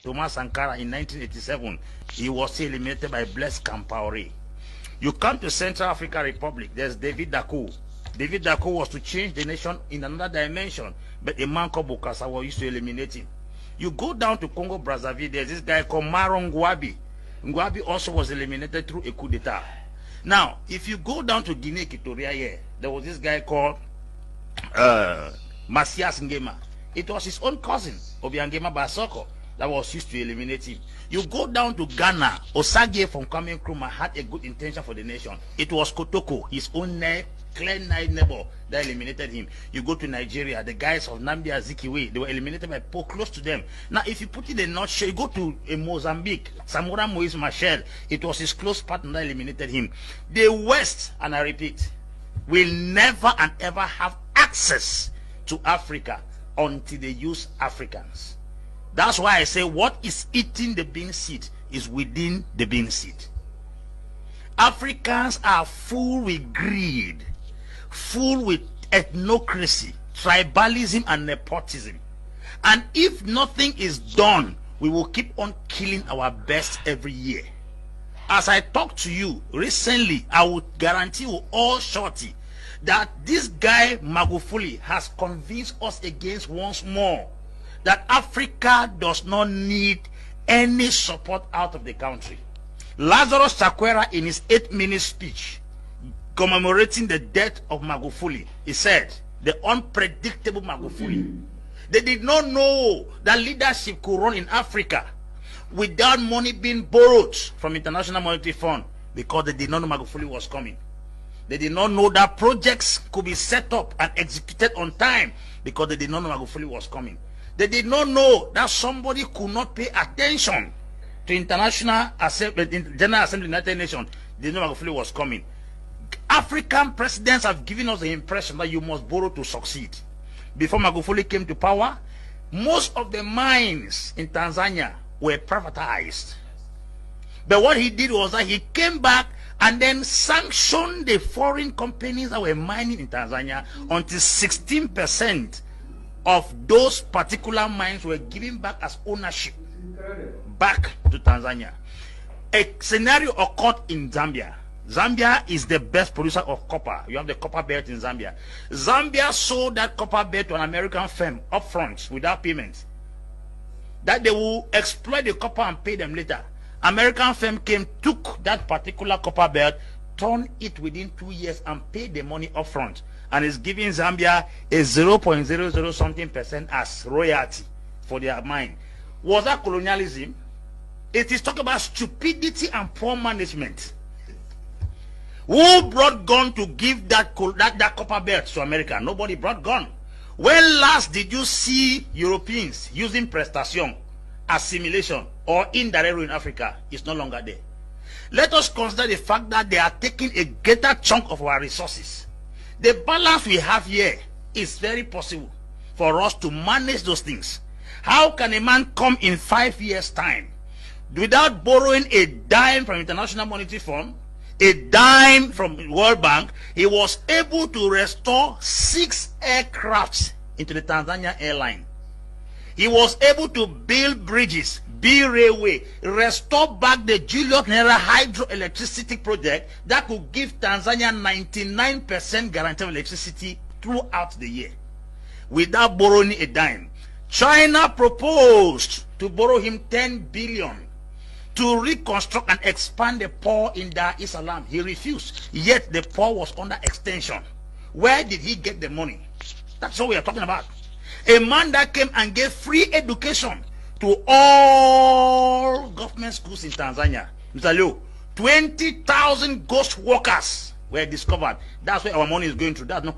Thomas Sankara in 1987. He was eliminated by Blaise Compaoré. You come to Central African Republic, there's David Dacko. David Dacko was to change the nation in another dimension, but a man called Bokasawa used to eliminate him. You go down to Congo Brazzaville, there's this guy called Maro Ngouabi. Ngouabi also was eliminated through a coup d'etat. Now, if you go down to Guinea Equatorial here, there was this guy called Masias Ngema. It was his own cousin, Obiangema Basoko, that was used to eliminate him. You go down to Ghana, Osagie from Kwame Nkrumah had a good intention for the nation. It was Kotoko, his own clear neighbor, that eliminated him. You go to Nigeria, the guys of Nnamdi Azikiwe, they were eliminated by people close to them. Now, if you put it in a nutshell, you go to Mozambique, Samora Moise Machel, it was his close partner that eliminated him. The West, and I repeat, will never and ever have access to Africa until they use Africans. That's why I say what is eating the bean seed is within the bean seed. Africans are full with greed, full with ethnocracy, tribalism, and nepotism. And if nothing is done, we will keep on killing our best every year. As I talk to you recently, I would guarantee you all shorty that this guy Magufuli has convinced us against once more that Africa does not need any support out of the country. Lazarus Chakwera, in his 8-minute speech commemorating the death of Magufuli, he said, the unpredictable Magufuli. They did not know that leadership could run in Africa without money being borrowed from International Monetary Fund, because they did not know Magufuli was coming. They did not know that projects could be set up and executed on time, because they did not know Magufuli was coming. They did not know that somebody could not pay attention to General Assembly of the United Nations. They didn't know Magufuli was coming. African presidents have given us the impression that you must borrow to succeed. Before Magufuli came to power, most of the mines in Tanzania were privatized. But what he did was that he came back and then sanctioned the foreign companies that were mining in Tanzania until 16% of those particular mines were given back as ownership back to Tanzania. A scenario occurred in Zambia. Zambia is the best producer of copper. You have the copper belt in Zambia. Zambia sold that copper belt to an American firm upfront without payment, that they will exploit the copper and pay them later. American firm came, took that particular copper belt, turned it within 2 years and paid the money upfront, and is giving Zambia a 0.00 something% as royalty for their mine. Was that colonialism? It is talking about stupidity and poor management. Who brought gun to give that copper belt to America? Nobody brought gun. When last did you see Europeans using prestation, assimilation, or indirect rule in Africa? It's no longer there. Let us consider the fact that they are taking a greater chunk of our resources. The balance we have here is very possible for us to manage those things. How can a man come in 5 years' time without borrowing a dime from International Monetary Fund, a dime from World Bank? He was able to restore 6 aircrafts into the Tanzania airline. He was able to build bridges, build railway, restore back the Julius Nyerere hydroelectricity project that could give Tanzania 99% guarantee of electricity throughout the year without borrowing a dime. China proposed to borrow him 10 billion to reconstruct and expand the port in Dar es Salaam. He refused, yet the port was under extension. Where did he get the money? That's what we are talking about. A man that came and gave free education to all government schools in Tanzania. Mr. Leo, 20,000 ghost workers were discovered. That's where our money is going through. That's not